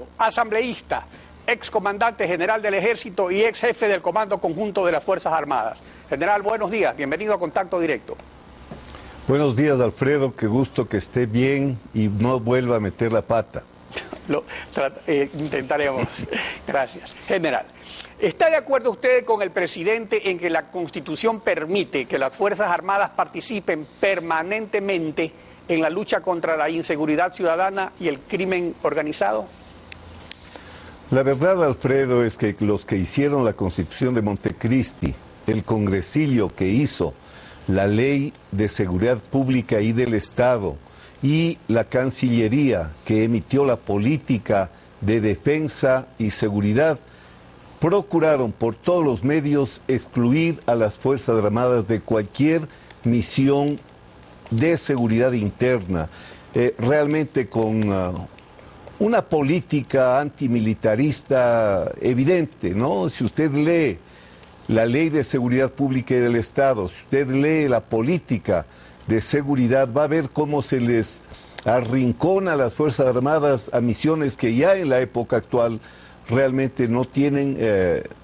Moncayo, asambleísta, ex comandante general del Ejército y ex jefe del Comando Conjunto de las Fuerzas Armadas. General, buenos días, bienvenido a Contacto Directo. Buenos días, Alfredo, qué gusto que esté bien y no vuelva a meter la pata. Intentaremos. Gracias. General, ¿está de acuerdo usted con el presidente en que la Constitución permite que las Fuerzas Armadas participen permanentemente en la lucha contra la inseguridad ciudadana y el crimen organizado? La verdad, Alfredo, es que los que hicieron la Constitución de Montecristi, el congresillo que hizo la Ley de Seguridad Pública y del Estado y la Cancillería que emitió la política de defensa y seguridad, procuraron por todos los medios excluir a las Fuerzas Armadas de cualquier misión de seguridad interna, realmente con una política antimilitarista evidente, ¿no? Si usted lee la Ley de Seguridad Pública y del Estado, si usted lee la política de seguridad, va a ver cómo se les arrincona a las Fuerzas Armadas a misiones que ya en la época actual realmente no tienen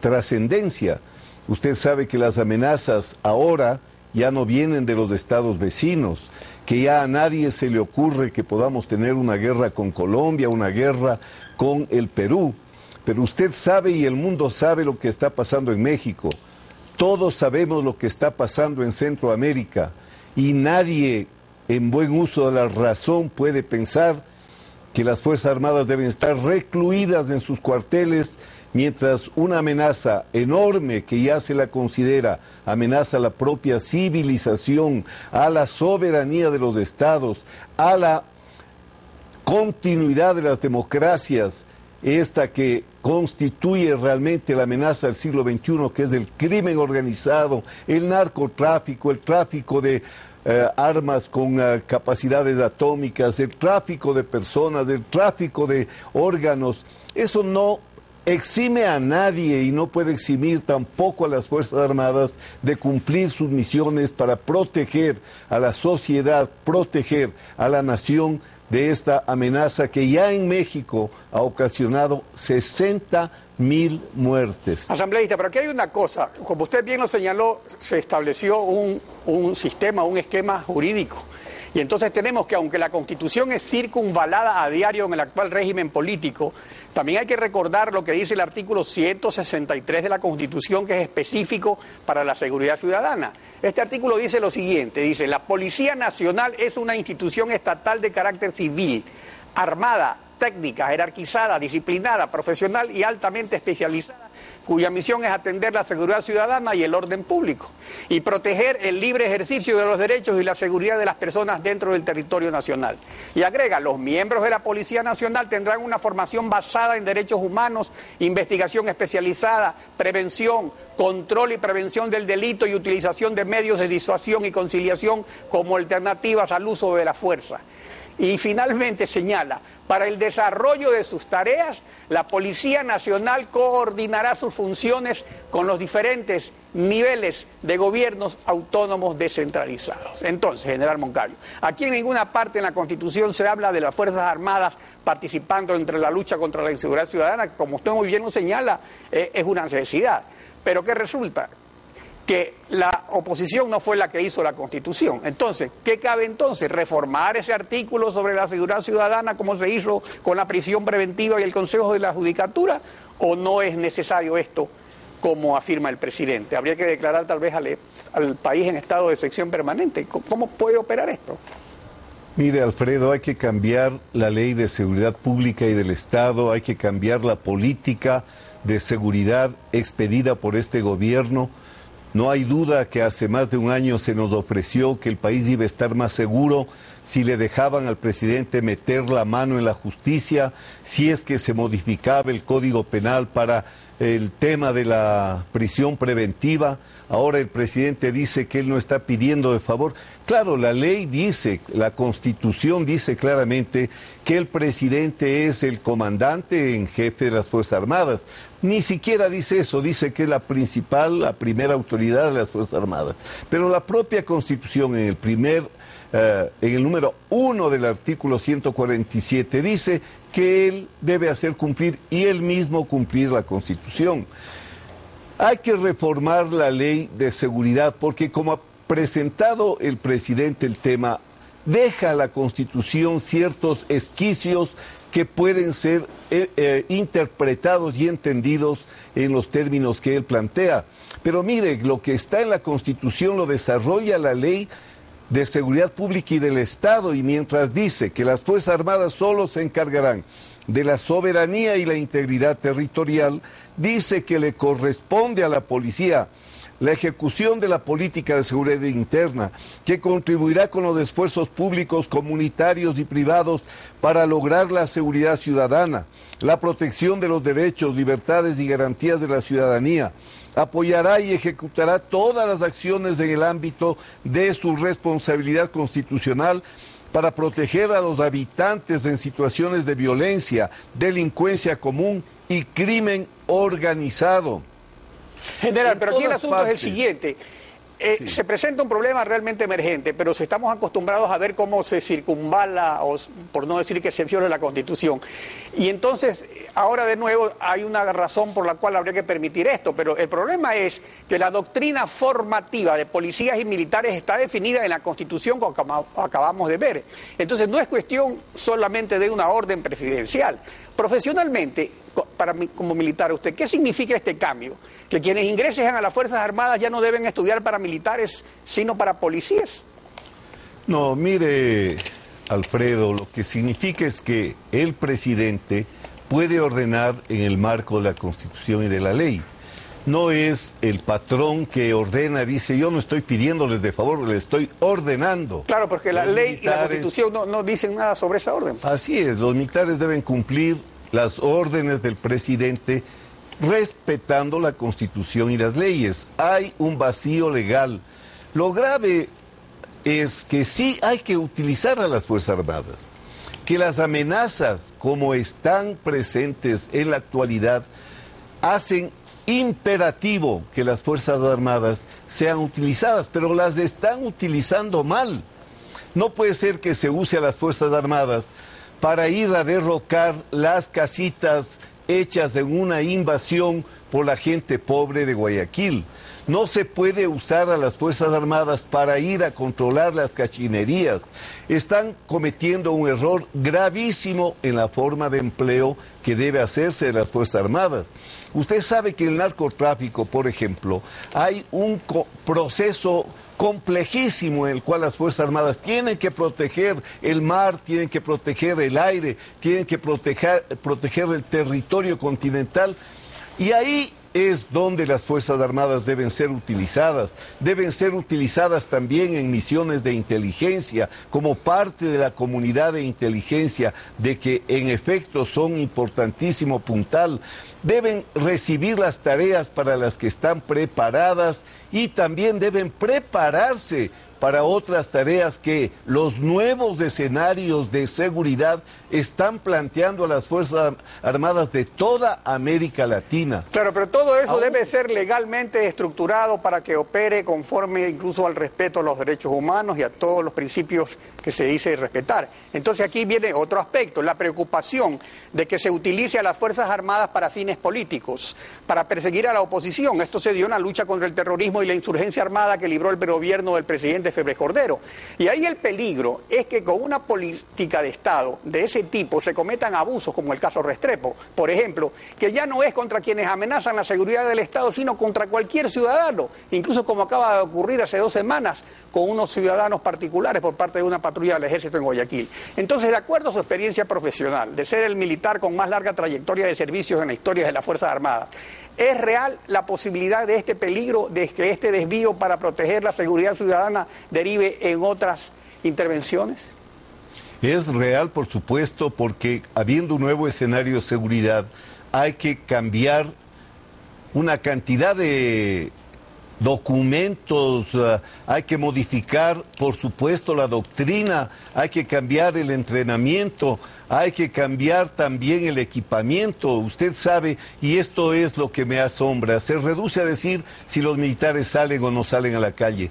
trascendencia. Usted sabe que las amenazas ahora ya no vienen de los estados vecinos, que ya a nadie se le ocurre que podamos tener una guerra con Colombia, una guerra con el Perú. Pero usted sabe y el mundo sabe lo que está pasando en México. Todos sabemos lo que está pasando en Centroamérica y nadie en buen uso de la razón puede pensar que las Fuerzas Armadas deben estar recluidas en sus cuarteles mientras una amenaza enorme que ya se la considera amenaza a la propia civilización, a la soberanía de los estados, a la continuidad de las democracias, esta que constituye realmente la amenaza del siglo XXI, que es el crimen organizado, el narcotráfico, el tráfico de armas con capacidades atómicas, el tráfico de personas, el tráfico de órganos. Eso no exime a nadie y no puede eximir tampoco a las Fuerzas Armadas de cumplir sus misiones para proteger a la sociedad, proteger a la nación de esta amenaza que ya en México ha ocasionado 60.000 muertes. Asambleísta, pero aquí hay una cosa, como usted bien lo señaló, se estableció un sistema, un esquema jurídico. Y entonces tenemos que, aunque la Constitución es circunvalada a diario en el actual régimen político, también hay que recordar lo que dice el artículo 163 de la Constitución, que es específico para la seguridad ciudadana. Este artículo dice lo siguiente, dice: la Policía Nacional es una institución estatal de carácter civil, armada, técnica, jerarquizada, disciplinada, profesional y altamente especializada, cuya misión es atender la seguridad ciudadana y el orden público y proteger el libre ejercicio de los derechos y la seguridad de las personas dentro del territorio nacional. Y agrega, los miembros de la Policía Nacional tendrán una formación basada en derechos humanos, investigación especializada, prevención, control y prevención del delito y utilización de medios de disuasión y conciliación como alternativas al uso de la fuerza. Y finalmente señala, para el desarrollo de sus tareas, la Policía Nacional coordinará sus funciones con los diferentes niveles de gobiernos autónomos descentralizados. Entonces, general Moncayo, aquí en ninguna parte en la Constitución se habla de las Fuerzas Armadas participando entre la lucha contra la inseguridad ciudadana, que como usted muy bien lo señala, es una necesidad. Pero ¿qué resulta? Que la oposición no fue la que hizo la Constitución. Entonces, ¿qué cabe entonces? ¿Reformar ese artículo sobre la seguridad ciudadana como se hizo con la prisión preventiva y el Consejo de la Judicatura? ¿O no es necesario esto como afirma el presidente? Habría que declarar tal vez al país en estado de excepción permanente. ¿Cómo puede operar esto? Mire, Alfredo, hay que cambiar la Ley de Seguridad Pública y del Estado, hay que cambiar la política de seguridad expedida por este gobierno. No hay duda que hace más de un año se nos ofreció que el país iba a estar más seguro si le dejaban al presidente meter la mano en la justicia, si es que se modificaba el Código Penal para el tema de la prisión preventiva. Ahora el presidente dice que él no está pidiendo de favor. Claro, la ley dice, la Constitución dice claramente que el presidente es el comandante en jefe de las Fuerzas Armadas. Ni siquiera dice eso, dice que es la principal, la primera autoridad de las Fuerzas Armadas. Pero la propia Constitución en el primer en el número 1 del artículo 147, dice que él debe hacer cumplir y él mismo cumplir la Constitución. Hay que reformar la ley de seguridad porque como ha presentado el presidente el tema, deja a la Constitución ciertos esquicios que pueden ser interpretados y entendidos en los términos que él plantea. Pero mire, lo que está en la Constitución lo desarrolla la Ley de Seguridad Pública y del Estado, y mientras dice que las Fuerzas Armadas solo se encargarán de la soberanía y la integridad territorial, dice que le corresponde a la policía la ejecución de la política de seguridad interna, que contribuirá con los esfuerzos públicos, comunitarios y privados para lograr la seguridad ciudadana, la protección de los derechos, libertades y garantías de la ciudadanía, apoyará y ejecutará todas las acciones en el ámbito de su responsabilidad constitucional para proteger a los habitantes en situaciones de violencia, delincuencia común y crimen organizado. General, pero aquí el asunto es el siguiente. Se presenta un problema realmente emergente, pero si estamos acostumbrados a ver cómo se circunvala, o por no decir que se viola la Constitución. Y entonces, ahora de nuevo hay una razón por la cual habría que permitir esto, pero el problema es que la doctrina formativa de policías y militares está definida en la Constitución como acabamos de ver. Entonces no es cuestión solamente de una orden presidencial. Profesionalmente, para mí, como militar, ¿usted qué significa este cambio? Que quienes ingresen a las Fuerzas Armadas ya no deben estudiar para militares, sino para policías. No, mire, Alfredo, lo que significa es que el presidente puede ordenar en el marco de la Constitución y de la ley. No es el patrón que ordena, dice, yo no estoy pidiéndoles de favor, les estoy ordenando. Claro, porque la ley y la Constitución no dicen nada sobre esa orden. Así es, los militares deben cumplir las órdenes del presidente respetando la Constitución y las leyes. Hay un vacío legal. Lo grave es que sí hay que utilizar a las Fuerzas Armadas, que las amenazas como están presentes en la actualidad hacen imperativo que las Fuerzas Armadas sean utilizadas, pero las están utilizando mal. No puede ser que se use a las Fuerzas Armadas para ir a derrocar las casitas hechas en una invasión por la gente pobre de Guayaquil. No se puede usar a las Fuerzas Armadas para ir a controlar las cachinerías. Están cometiendo un error gravísimo en la forma de empleo que debe hacerse de las Fuerzas Armadas. Usted sabe que en el narcotráfico, por ejemplo, hay un proceso complejísimo en el cual las Fuerzas Armadas tienen que proteger el mar, tienen que proteger el aire, tienen que proteger el territorio continental, y ahí es donde las Fuerzas Armadas deben ser utilizadas también en misiones de inteligencia, como parte de la comunidad de inteligencia, de que en efecto son importantísimo puntal. Deben recibir las tareas para las que están preparadas y también deben prepararse para otras tareas que los nuevos escenarios de seguridad están planteando a las Fuerzas Armadas de toda América Latina. Claro, pero todo eso debe ser legalmente estructurado para que opere conforme incluso al respeto a los derechos humanos y a todos los principios que se dice respetar. Entonces aquí viene otro aspecto, la preocupación de que se utilice a las Fuerzas Armadas para fines políticos, para perseguir a la oposición. Esto se dio en la lucha contra el terrorismo y la insurgencia armada que libró el gobierno del presidente Febres Cordero. Y ahí el peligro es que con una política de Estado de ese tipo se cometan abusos como el caso Restrepo, por ejemplo, que ya no es contra quienes amenazan la seguridad del Estado, sino contra cualquier ciudadano, incluso como acaba de ocurrir hace 2 semanas con unos ciudadanos particulares por parte de una patrulla del Ejército en Guayaquil. Entonces, de acuerdo a su experiencia profesional, de ser el militar con más larga trayectoria de servicios en la historia de las Fuerzas Armadas, ¿es real la posibilidad de este peligro, de que este desvío para proteger la seguridad ciudadana derive en otras intervenciones? Es real, por supuesto, porque habiendo un nuevo escenario de seguridad, hay que cambiar una cantidad de documentos, hay que modificar, por supuesto, la doctrina, hay que cambiar el entrenamiento, hay que cambiar también el equipamiento. Usted sabe, y esto es lo que me asombra, se reduce a decir si los militares salen o no salen a la calle.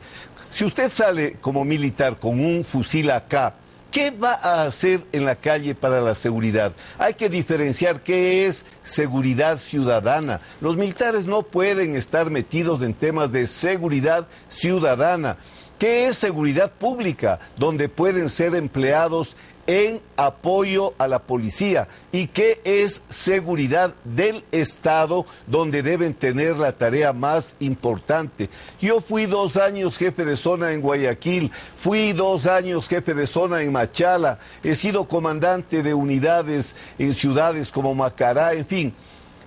Si usted sale como militar con un fusil AK, ¿qué va a hacer en la calle para la seguridad? Hay que diferenciar qué es seguridad ciudadana. Los militares no pueden estar metidos en temas de seguridad ciudadana. ¿Qué es seguridad pública? Donde pueden ser empleados en apoyo a la policía. ¿Y qué es seguridad del Estado, donde deben tener la tarea más importante? Yo fui 2 años jefe de zona en Guayaquil, fui 2 años jefe de zona en Machala, he sido comandante de unidades en ciudades como Macará, en fin.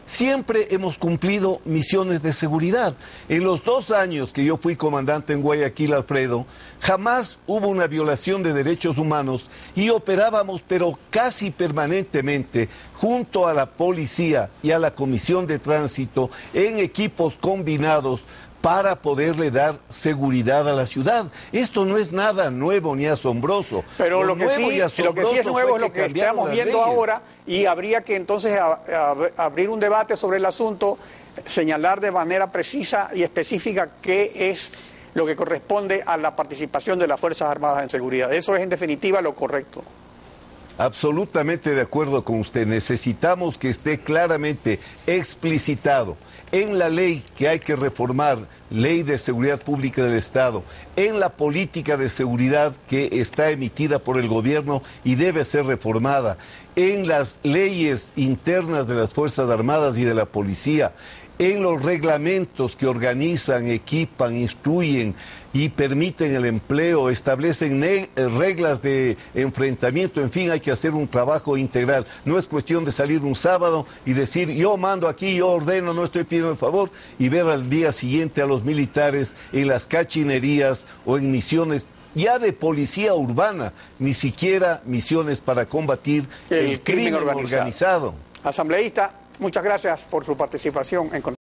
Siempre hemos cumplido misiones de seguridad. En los 2 años que yo fui comandante en Guayaquil, Alfredo, jamás hubo una violación de derechos humanos y operábamos, pero casi permanentemente, junto a la policía y a la Comisión de Tránsito, en equipos combinados, para poderle dar seguridad a la ciudad. Esto no es nada nuevo ni asombroso. Pero lo que sí es nuevo es lo que estamos viendo ahora, y habría que entonces abrir un debate sobre el asunto, señalar de manera precisa y específica qué es lo que corresponde a la participación de las Fuerzas Armadas en seguridad. Eso es en definitiva lo correcto. Absolutamente de acuerdo con usted. Necesitamos que esté claramente explicitado en la ley que hay que reformar, Ley de Seguridad Pública del Estado, en la política de seguridad que está emitida por el gobierno y debe ser reformada, en las leyes internas de las Fuerzas Armadas y de la Policía, en los reglamentos que organizan, equipan, instruyen y permiten el empleo, establecen reglas de enfrentamiento. En fin, hay que hacer un trabajo integral. No es cuestión de salir un sábado y decir yo mando aquí, yo ordeno, no estoy pidiendo el favor, y ver al día siguiente a los militares en las cachinerías o en misiones ya de policía urbana, ni siquiera misiones para combatir el crimen organizado. Asambleísta, muchas gracias por su participación en